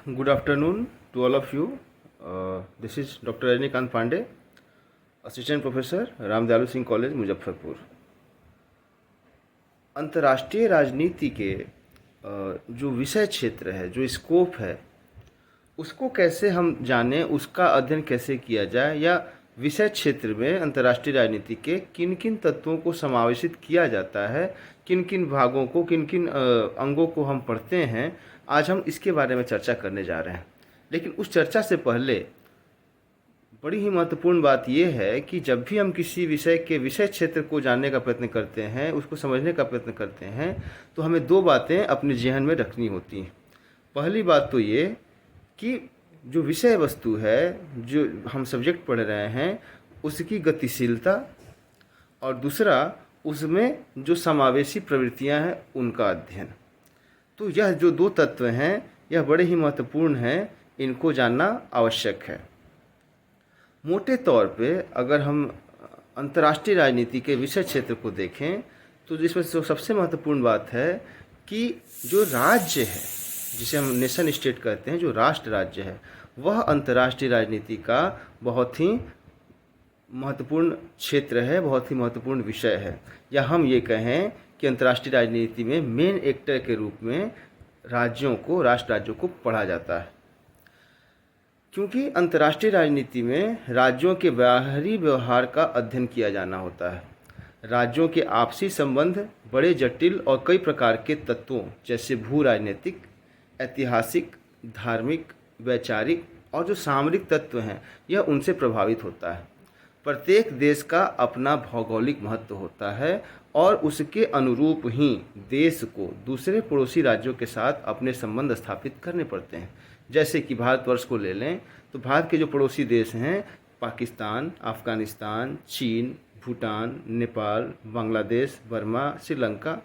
Good afternoon to all of you. This is Dr. Rajnikant Pandey, Assistant Professor, Ramdayalu Singh college Muzaffarpur. अंतर्राष्ट्रीय राजनीति के जो विषय क्षेत्र है, जो स्कोप है, उसको कैसे हम जानें, उसका अध्ययन कैसे किया जाए, या विषय क्षेत्र में अंतर्राष्ट्रीय राजनीति के किन किन तत्वों को समावेशित किया जाता है, किन किन भागों को, किन किन अंगों को हम पढ़ते हैं, आज हम इसके बारे में चर्चा करने जा रहे हैं। लेकिन उस चर्चा से पहले बड़ी ही महत्वपूर्ण बात यह है कि जब भी हम किसी विषय के विषय क्षेत्र को जानने का प्रयत्न करते हैं, उसको समझने का प्रयत्न करते हैं, तो हमें दो बातें अपने जेहन में रखनी होती हैं। पहली बात तो ये कि जो विषय वस्तु है, जो हम सब्जेक्ट पढ़ रहे हैं, उसकी गतिशीलता, और दूसरा उसमें जो समावेशी प्रवृत्तियां हैं उनका अध्ययन। तो यह जो दो तत्व हैं, यह बड़े ही महत्वपूर्ण हैं, इनको जानना आवश्यक है। मोटे तौर पे अगर हम अंतर्राष्ट्रीय राजनीति के विषय क्षेत्र को देखें तो जिसमें सबसे महत्वपूर्ण बात है कि जो राज्य है, जिसे हम नेशन स्टेट कहते हैं, जो राष्ट्र राज्य है, वह अंतर्राष्ट्रीय राजनीति का बहुत ही महत्वपूर्ण क्षेत्र है, बहुत ही महत्वपूर्ण विषय है। या हम ये कहें कि अंतर्राष्ट्रीय राजनीति में मेन एक्टर के रूप में राज्यों को, राष्ट्र राज्यों को पढ़ा जाता है। क्योंकि अंतर्राष्ट्रीय राजनीति में राज्यों के बाहरी व्यवहार का अध्ययन किया जाना होता है। राज्यों के आपसी संबंध बड़े जटिल और कई प्रकार के तत्वों जैसे भू राजनीतिक, ऐतिहासिक, धार्मिक, वैचारिक और जो सामरिक तत्व हैं, यह उनसे प्रभावित होता है। प्रत्येक देश का अपना भौगोलिक महत्व होता है और उसके अनुरूप ही देश को दूसरे पड़ोसी राज्यों के साथ अपने संबंध स्थापित करने पड़ते हैं। जैसे कि भारतवर्ष को ले लें तो भारत के जो पड़ोसी देश हैं, पाकिस्तान, अफ़गानिस्तान, चीन, भूटान, नेपाल, बांग्लादेश, बर्मा, श्रीलंका,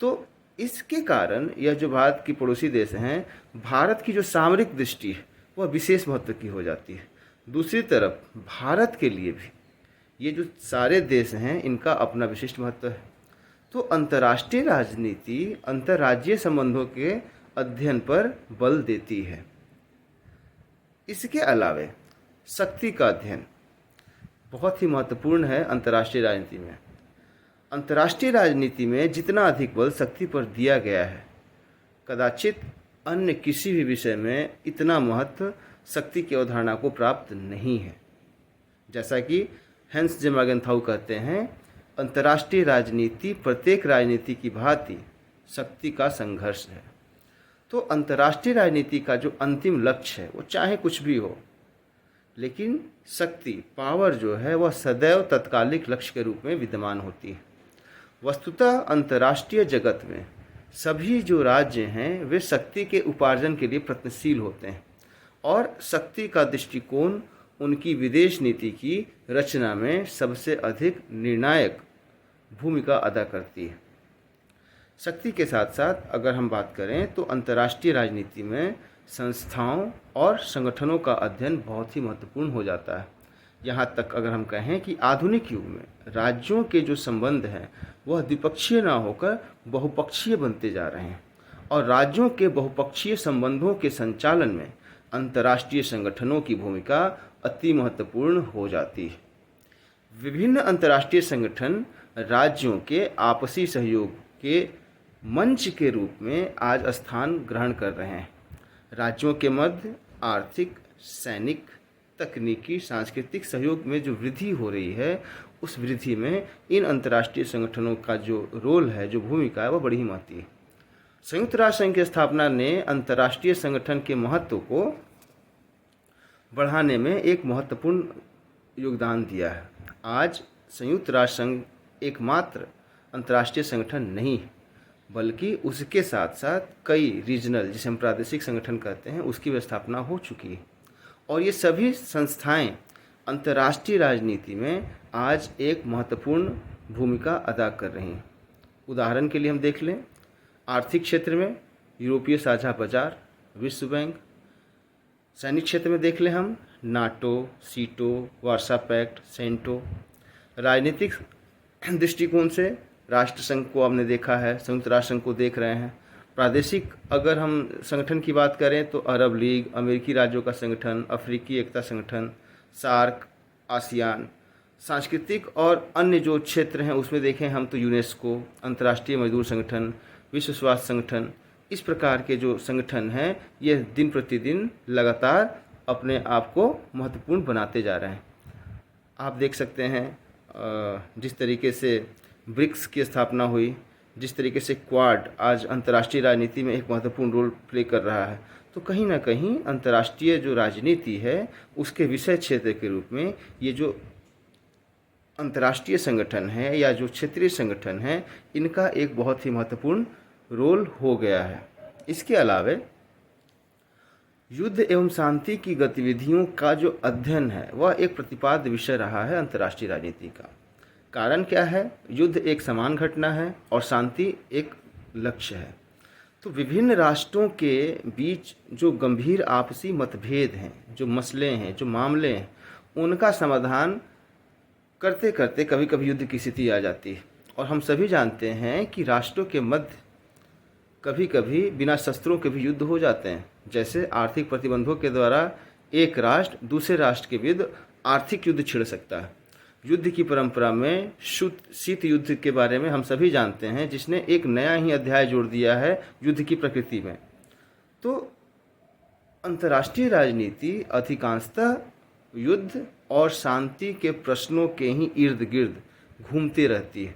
तो इसके कारण यह जो भारत की पड़ोसी देश हैं, भारत की जो सामरिक दृष्टि है वह विशेष महत्व की हो जाती है। दूसरी तरफ भारत के लिए भी ये जो सारे देश हैं, इनका अपना विशिष्ट महत्व है। तो अंतर्राष्ट्रीय राजनीति अंतर्राज्यीय संबंधों के अध्ययन पर बल देती है। इसके अलावे शक्ति का अध्ययन बहुत ही महत्वपूर्ण है अंतर्राष्ट्रीय राजनीति में। अंतर्राष्ट्रीय राजनीति में जितना अधिक बल शक्ति पर दिया गया है, कदाचित अन्य किसी भी विषय में इतना महत्व शक्ति की अवधारणा को प्राप्त नहीं है। जैसा कि हैंस जेमागेंथाउ कहते हैं, अंतर्राष्ट्रीय राजनीति प्रत्येक राजनीति की भांति शक्ति का संघर्ष है। तो अंतर्राष्ट्रीय राजनीति का जो अंतिम लक्ष्य है, वो चाहे कुछ भी हो, लेकिन शक्ति, पावर जो है, वह सदैव तत्कालिक लक्ष्य के रूप में विद्यमान होती है। वस्तुतः अंतर्राष्ट्रीय जगत में सभी जो राज्य हैं, वे शक्ति के उपार्जन के लिए प्रयत्नशील होते हैं और शक्ति का दृष्टिकोण उनकी विदेश नीति की रचना में सबसे अधिक निर्णायक भूमिका अदा करती है। शक्ति के साथ साथ अगर हम बात करें तो अंतर्राष्ट्रीय राजनीति में संस्थाओं और संगठनों का अध्ययन बहुत ही महत्वपूर्ण हो जाता है। यहाँ तक अगर हम कहें कि आधुनिक युग में राज्यों के जो संबंध हैं, वह द्विपक्षीय ना होकर बहुपक्षीय बनते जा रहे हैं, और राज्यों के बहुपक्षीय संबंधों के संचालन में अंतर्राष्ट्रीय संगठनों की भूमिका अति महत्वपूर्ण हो जाती है। विभिन्न अंतर्राष्ट्रीय संगठन राज्यों के आपसी सहयोग के मंच के रूप में आज स्थान ग्रहण कर रहे हैं। राज्यों के मध्य आर्थिक, सैनिक, तकनीकी, सांस्कृतिक सहयोग में जो वृद्धि हो रही है, उस वृद्धि में इन अंतर्राष्ट्रीय संगठनों का जो रोल है, जो भूमिका है, वह बड़ी ही महत्वपूर्ण है। संयुक्त राष्ट्र संघ की स्थापना ने अंतर्राष्ट्रीय संगठन के महत्व को बढ़ाने में एक महत्वपूर्ण योगदान दिया है। आज संयुक्त राष्ट्र संघ एकमात्र अंतर्राष्ट्रीय संगठन नहीं है, बल्कि उसके साथ साथ कई रीजनल, जिसे हम प्रादेशिक संगठन कहते हैं, उसकी भी स्थापना हो चुकी है। और ये सभी संस्थाएं अंतर्राष्ट्रीय राजनीति में आज एक महत्वपूर्ण भूमिका अदा कर रही हैं। उदाहरण के लिए हम देख लें, आर्थिक क्षेत्र में यूरोपीय साझा बाजार, विश्व बैंक। सैनिक क्षेत्र में देख लें हम नाटो, सीटो, वार्सा पैक्ट, सेंटो। राजनीतिक दृष्टिकोण से राष्ट्रसंघ को आपने देखा है, संयुक्त राष्ट्र संघ को देख रहे हैं। प्रादेशिक अगर हम संगठन की बात करें तो अरब लीग, अमेरिकी राज्यों का संगठन, अफ्रीकी एकता संगठन, सार्क, आसियान। सांस्कृतिक और अन्य जो क्षेत्र हैं उसमें देखें हम तो यूनेस्को, अंतर्राष्ट्रीय मजदूर संगठन, विश्व स्वास्थ्य संगठन, इस प्रकार के जो संगठन हैं ये दिन प्रतिदिन लगातार अपने आप को महत्वपूर्ण बनाते जा रहे हैं। आप देख सकते हैं जिस तरीके से ब्रिक्स की स्थापना हुई, जिस तरीके से क्वाड आज अंतर्राष्ट्रीय राजनीति में एक महत्वपूर्ण रोल प्ले कर रहा है, तो कहीं ना कहीं अंतर्राष्ट्रीय जो राजनीति है उसके विषय क्षेत्र के रूप में ये जो अंतर्राष्ट्रीय संगठन है या जो क्षेत्रीय संगठन है इनका एक बहुत ही महत्वपूर्ण रोल हो गया है। इसके अलावे युद्ध एवं शांति की गतिविधियों का जो अध्ययन है वह एक प्रतिपाद्य विषय रहा है अंतर्राष्ट्रीय राजनीति का। कारण क्या है? युद्ध एक समान घटना है और शांति एक लक्ष्य है। तो विभिन्न राष्ट्रों के बीच जो गंभीर आपसी मतभेद हैं, जो मसले हैं, जो मामले हैं, उनका समाधान करते करते कभी कभी युद्ध की स्थिति आ जाती है। और हम सभी जानते हैं कि राष्ट्रों के मध्य कभी कभी बिना शस्त्रों के भी युद्ध हो जाते हैं। जैसे आर्थिक प्रतिबंधों के द्वारा एक राष्ट्र दूसरे राष्ट्र के विरुद्ध आर्थिक युद्ध छिड़ सकता है। युद्ध की परंपरा में शीत युद्ध के बारे में हम सभी जानते हैं, जिसने एक नया ही अध्याय जोड़ दिया है युद्ध की प्रकृति में। तो अंतर्राष्ट्रीय राजनीति अधिकांशतः युद्ध और शांति के प्रश्नों के ही इर्द गिर्द घूमती रहती है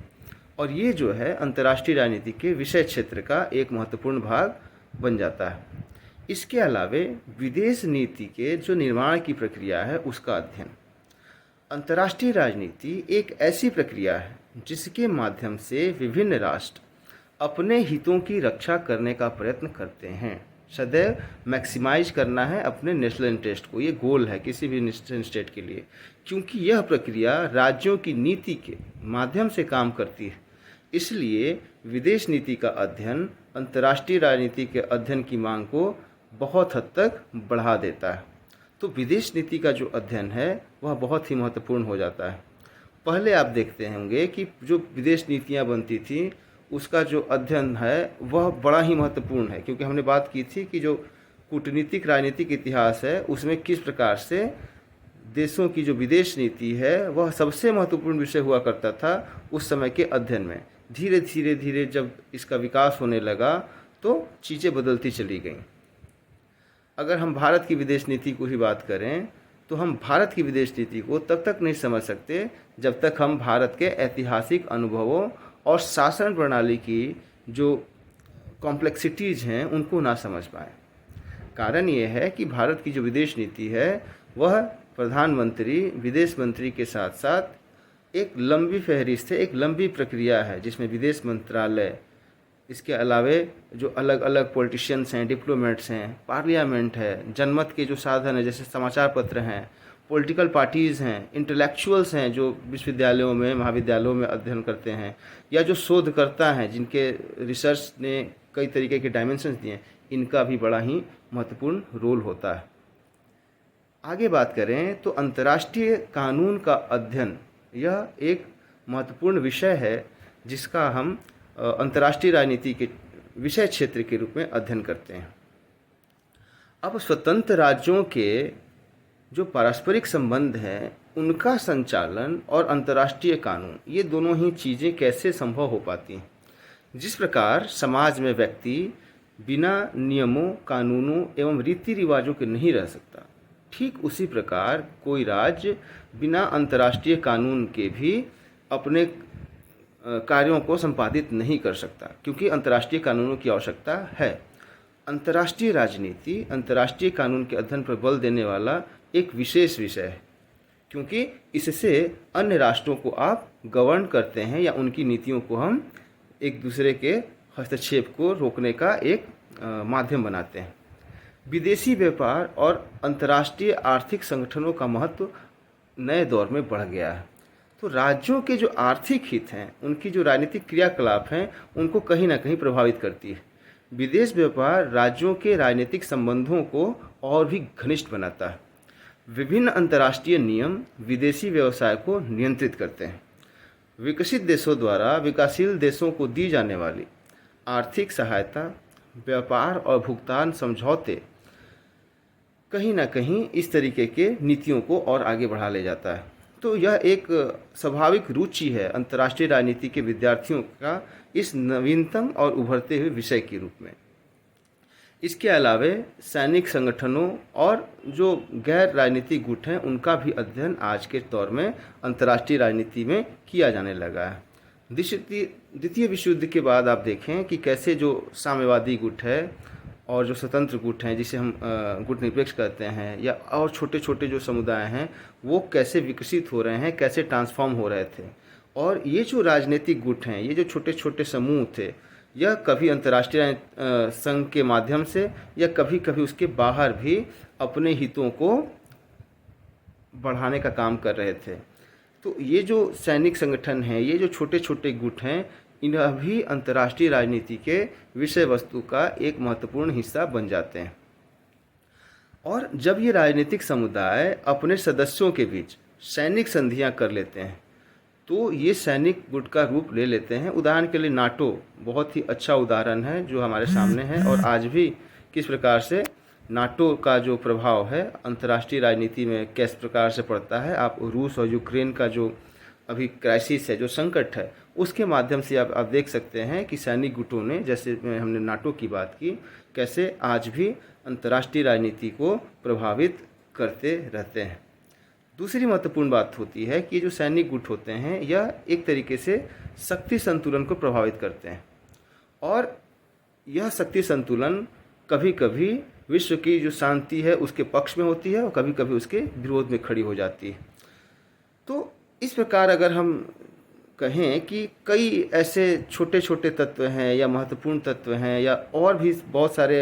और ये जो है अंतर्राष्ट्रीय राजनीति के विषय क्षेत्र का एक महत्वपूर्ण भाग बन जाता है। इसके अलावे विदेश नीति के जो निर्माण की प्रक्रिया है उसका अध्ययन। अंतर्राष्ट्रीय राजनीति एक ऐसी प्रक्रिया है जिसके माध्यम से विभिन्न राष्ट्र अपने हितों की रक्षा करने का प्रयत्न करते हैं। सदैव मैक्सिमाइज करना है अपने नेशनल इंटरेस्ट को, ये गोल है किसी भी नेशनल स्टेट के लिए, क्योंकि यह प्रक्रिया राज्यों की नीति के माध्यम से काम करती है। इसलिए विदेश नीति का अध्ययन अंतर्राष्ट्रीय राजनीति के अध्ययन की मांग को बहुत हद तक बढ़ा देता है। तो विदेश नीति का जो अध्ययन है वह बहुत ही महत्वपूर्ण हो जाता है। पहले आप देखते होंगे कि जो विदेश नीतियाँ बनती थी उसका जो अध्ययन है वह बड़ा ही महत्वपूर्ण है, क्योंकि हमने बात की थी कि जो कूटनीतिक राजनीतिक इतिहास है उसमें किस प्रकार से देशों की जो विदेश नीति है वह सबसे महत्वपूर्ण विषय हुआ करता था उस समय के अध्ययन में। धीरे धीरे जब इसका विकास होने लगा तो चीज़ें बदलती चली गईं। अगर हम भारत की विदेश नीति को ही बात करें तो हम भारत की विदेश नीति को तब तक नहीं समझ सकते जब तक हम भारत के ऐतिहासिक अनुभवों और शासन प्रणाली की जो कॉम्प्लेक्सिटीज़ हैं उनको ना समझ पाएँ। कारण ये है कि भारत की जो विदेश नीति है वह प्रधानमंत्री, विदेश मंत्री के साथ साथ एक लंबी फहरिस्त है, एक लंबी प्रक्रिया है जिसमें विदेश मंत्रालय, इसके अलावे जो अलग अलग पॉलिटिशियंस हैं, डिप्लोमेट्स हैं, पार्लियामेंट है, जनमत के जो साधन हैं जैसे समाचार पत्र हैं, पॉलिटिकल पार्टीज़ हैं, इंटेलेक्चुअल्स हैं जो विश्वविद्यालयों में, महाविद्यालयों में अध्ययन करते हैं, या जो शोधकर्ता हैं जिनके रिसर्च ने कई तरीके के डायमेंशंस दिए, इनका भी बड़ा ही महत्वपूर्ण रोल होता है। आगे बात करें तो अंतर्राष्ट्रीय कानून का अध्ययन यह एक महत्वपूर्ण विषय है जिसका हम अंतर्राष्ट्रीय राजनीति के विषय क्षेत्र के रूप में अध्ययन करते हैं। अब स्वतंत्र राज्यों के जो पारस्परिक संबंध हैं उनका संचालन और अंतर्राष्ट्रीय कानून, ये दोनों ही चीज़ें कैसे संभव हो पाती हैं। जिस प्रकार समाज में व्यक्ति बिना नियमों, कानूनों एवं रीति रिवाजों के नहीं रह सकता, ठीक उसी प्रकार कोई राज्य बिना अंतर्राष्ट्रीय कानून के भी अपने कार्यों को संपादित नहीं कर सकता, क्योंकि अंतर्राष्ट्रीय कानूनों की आवश्यकता है। अंतर्राष्ट्रीय राजनीति अंतर्राष्ट्रीय कानून के अध्ययन पर बल देने वाला एक विशेष विषय है, क्योंकि इससे अन्य राष्ट्रों को आप गवर्न करते हैं या उनकी नीतियों को हम एक दूसरे के हस्तक्षेप को रोकने का एक माध्यम बनाते हैं। विदेशी व्यापार और अंतर्राष्ट्रीय आर्थिक संगठनों का महत्व नए दौर में बढ़ गया है। तो राज्यों के जो आर्थिक हित हैं, उनकी जो राजनीतिक क्रियाकलाप हैं, उनको कहीं ना कहीं प्रभावित करती है। विदेश व्यापार राज्यों के राजनीतिक संबंधों को और भी घनिष्ठ बनाता है। विभिन्न अंतर्राष्ट्रीय नियम विदेशी व्यवसाय को नियंत्रित करते हैं। विकसित देशों द्वारा विकासशील देशों को दी जाने वाली आर्थिक सहायता, व्यापार और भुगतान समझौते कहीं ना कहीं इस तरीके के नीतियों को और आगे बढ़ा ले जाता है। तो यह एक स्वाभाविक रुचि है अंतर्राष्ट्रीय राजनीति के विद्यार्थियों का इस नवीनतम और उभरते हुए विषय के रूप में। इसके अलावे सैनिक संगठनों और जो गैर राजनीतिक गुट हैं उनका भी अध्ययन आज के दौर में अंतर्राष्ट्रीय राजनीति में किया जाने लगा है। द्वितीय विश्व युद्ध के बाद आप देखें कि कैसे जो साम्यवादी गुट है और जो स्वतंत्र गुट हैं जिसे हम गुट निरपेक्ष कहते हैं, या और छोटे छोटे जो समुदाय हैं वो कैसे विकसित हो रहे हैं, कैसे ट्रांसफॉर्म हो रहे थे। और ये जो राजनीतिक गुट हैं, ये जो छोटे छोटे समूह थे, यह कभी अंतर्राष्ट्रीय संघ के माध्यम से या कभी कभी उसके बाहर भी अपने हितों को बढ़ाने का काम कर रहे थे। तो ये जो सैनिक संगठन हैं, ये जो छोटे छोटे गुट हैं, इन्ह भी अंतर्राष्ट्रीय राजनीति के विषय वस्तु का एक महत्वपूर्ण हिस्सा बन जाते हैं। और जब ये राजनीतिक समुदाय अपने सदस्यों के बीच सैनिक संधियां कर लेते हैं तो ये सैनिक गुट का रूप ले लेते हैं। उदाहरण के लिए नाटो बहुत ही अच्छा उदाहरण है जो हमारे सामने है, और आज भी किस प्रकार से नाटो का जो प्रभाव है अंतर्राष्ट्रीय राजनीति में किस प्रकार से पड़ता है। आप रूस और यूक्रेन का जो अभी क्राइसिस है, जो संकट है, उसके माध्यम से आप देख सकते हैं कि सैनिक गुटों ने, जैसे हमने नाटो की बात की, कैसे आज भी अंतर्राष्ट्रीय राजनीति को प्रभावित करते रहते हैं। दूसरी महत्वपूर्ण बात होती है कि जो सैनिक गुट होते हैं यह एक तरीके से शक्ति संतुलन को प्रभावित करते हैं, और यह शक्ति संतुलन कभी कभी विश्व की जो शांति है उसके पक्ष में होती है और कभी कभी उसके विरोध में खड़ी हो जाती है। तो इस प्रकार अगर हम कहें कि कई ऐसे छोटे छोटे तत्व हैं या महत्वपूर्ण तत्व हैं, या और भी बहुत सारे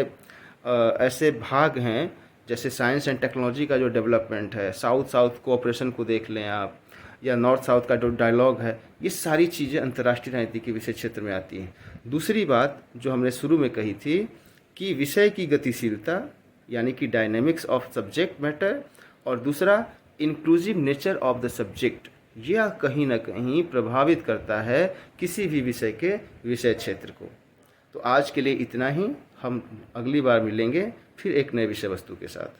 ऐसे भाग हैं, जैसे साइंस एंड टेक्नोलॉजी का जो डेवलपमेंट है, साउथ साउथ कोऑपरेशन को देख लें आप, या नॉर्थ साउथ का जो डायलॉग है, ये सारी चीज़ें अंतर्राष्ट्रीय राजनीति के विषय क्षेत्र में आती हैं। दूसरी बात जो हमने शुरू में कही थी कि विषय की गतिशीलता यानी कि डायनेमिक्स ऑफ सब्जेक्ट मैटर, और दूसरा inclusive nature of the subject, यह कहीं ना कहीं प्रभावित करता है किसी भी विषय के विषय क्षेत्र को। तो आज के लिए इतना ही, हम अगली बार मिलेंगे फिर एक नए विषय वस्तु के साथ।